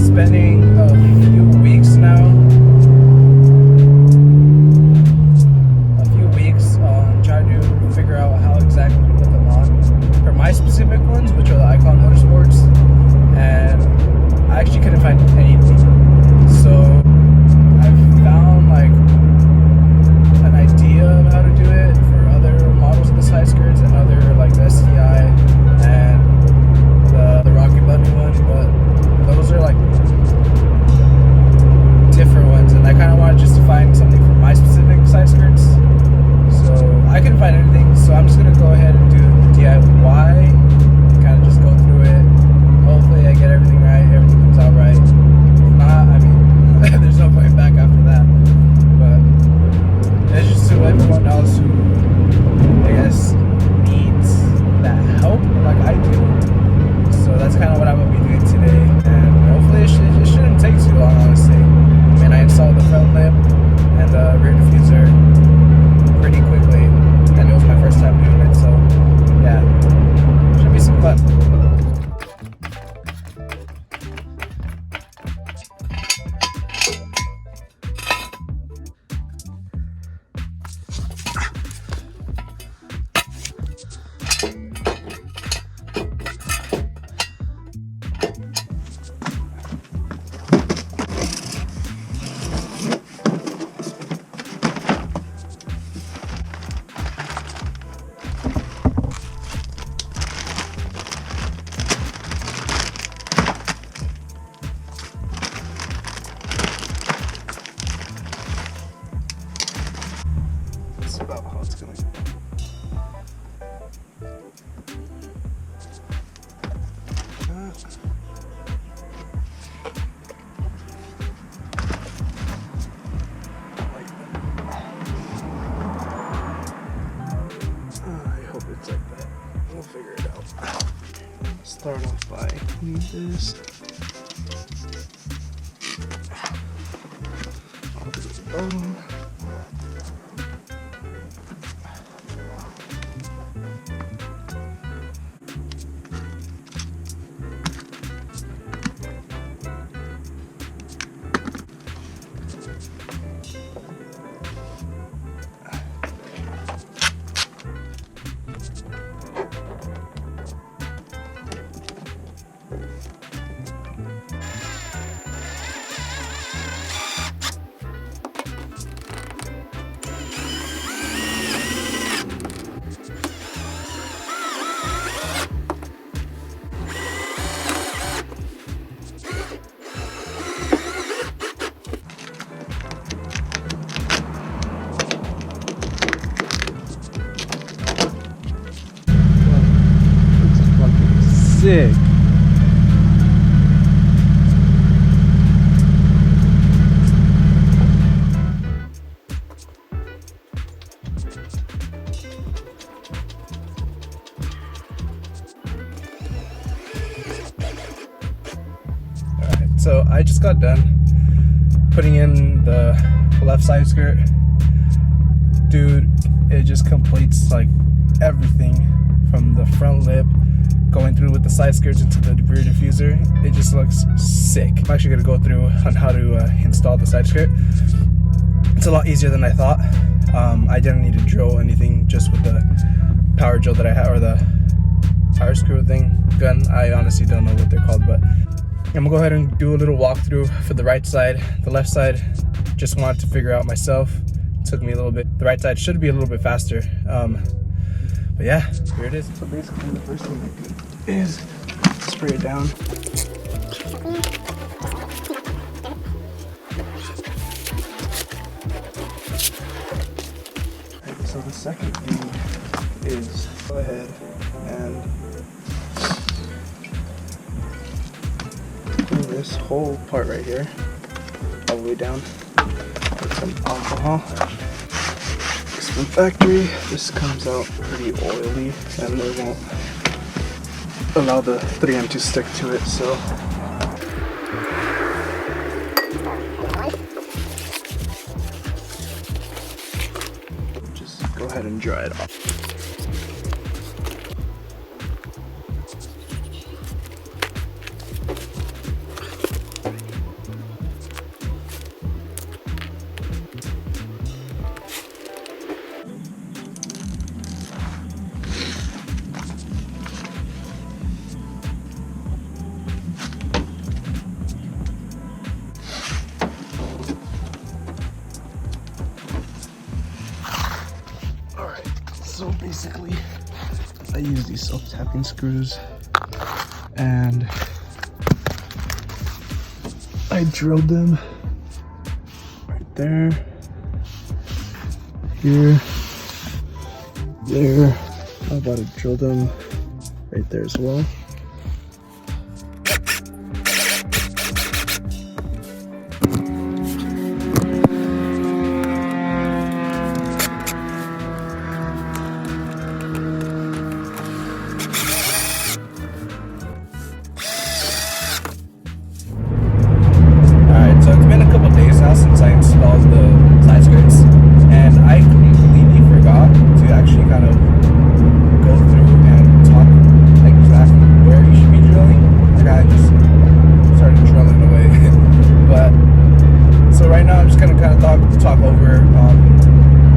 spending a few weeks now. Trying to figure out how exactly to put them on for my specific ones, which are the Ikon Motorsports, and I actually couldn't find anything. So I found like an idea of how to do it for other models of the side skirts and other like the STI and the Rocket Bunny one, but those are like different ones, and I kind of wanted just to find something for my specific side skirts. So I couldn't find anything, so I'm just gonna go ahead and do the DIY, kind of just go through it. Hopefully I get everything right, everything comes out right. If not, I mean, there's no going back after that. But it's just to everyone else who, I guess, needs that help like I do. So that's kind of what I'm gonna be doing today, and hopefully it shouldn't take too long, honestly. I mean, I installed the front lip and the rear diffuser pretty quickly, and it was my first time doing it, so yeah, should be some fun. About how it's going. I hope it's like that. We'll figure it out. Start off by need this. I'll do the bottom. Sick. Alright, so I just got done putting in the left side skirt. Dude, it just completes like everything from the front lip going through with the side skirts into the rear diffuser. It just looks sick. I'm actually gonna go through on how to install the side skirt. It's a lot easier than I thought. I didn't need to drill anything, just with the power drill that I have, or the power screw gun. I honestly don't know what they're called, but I'm gonna go ahead and do a little walkthrough for the right side. The left side, just wanted to figure out myself. It took me a little bit. The right side should be a little bit faster. But yeah, here it is. So basically the first thing I do is spray it down. Right, so the second thing is go ahead and clean this whole part right here all the way down with some alcohol. From factory, this comes out pretty oily and it won't allow the 3M to stick to it, so just go ahead and dry it off. basically, I use these self-tapping screws and I drilled them right there, here, there. I'm about to drill them right there as well. So it's been a couple days now since I installed the side skirts, and I completely forgot to actually kind of go through and talk exactly where you should be drilling. I kind of just started drilling away. But so right now I'm just gonna kind of talk over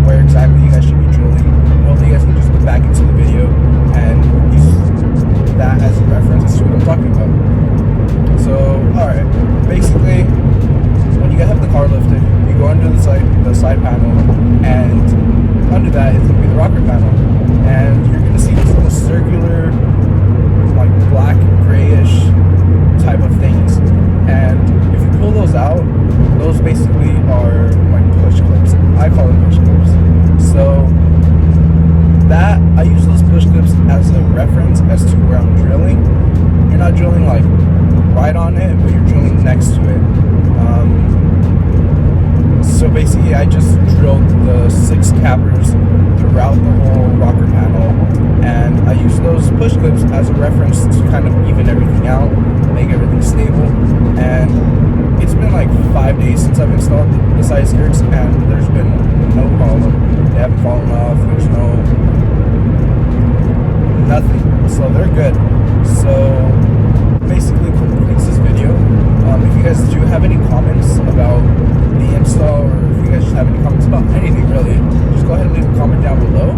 where exactly you guys should be drilling. Hopefully you guys can just go back into the video and use that as a reference as to what I'm talking about. So alright, basically, when you have the car lifted, you go under the side panel, and under that is going to be the rocker panel, and you're going to see these little circular, like black grayish type of things, and if you pull those out, those basically are like push clips. I call them push clips. So that I use those push clips as a reference as to where I'm drilling. You're not drilling like right on it, but you're drilling next to it. So basically I just drilled the 6 cappers throughout the whole rocker panel, and I use those push clips as a reference to kind of even everything out, make everything stable. And it's been like 5 days since I've installed the side skirts, and there's been no problem. They haven't fallen off, there's nothing, so they're good. So basically completes this video. If you guys do have any comments about the install, or if you guys just have any comments about anything really, just go ahead and leave a comment down below.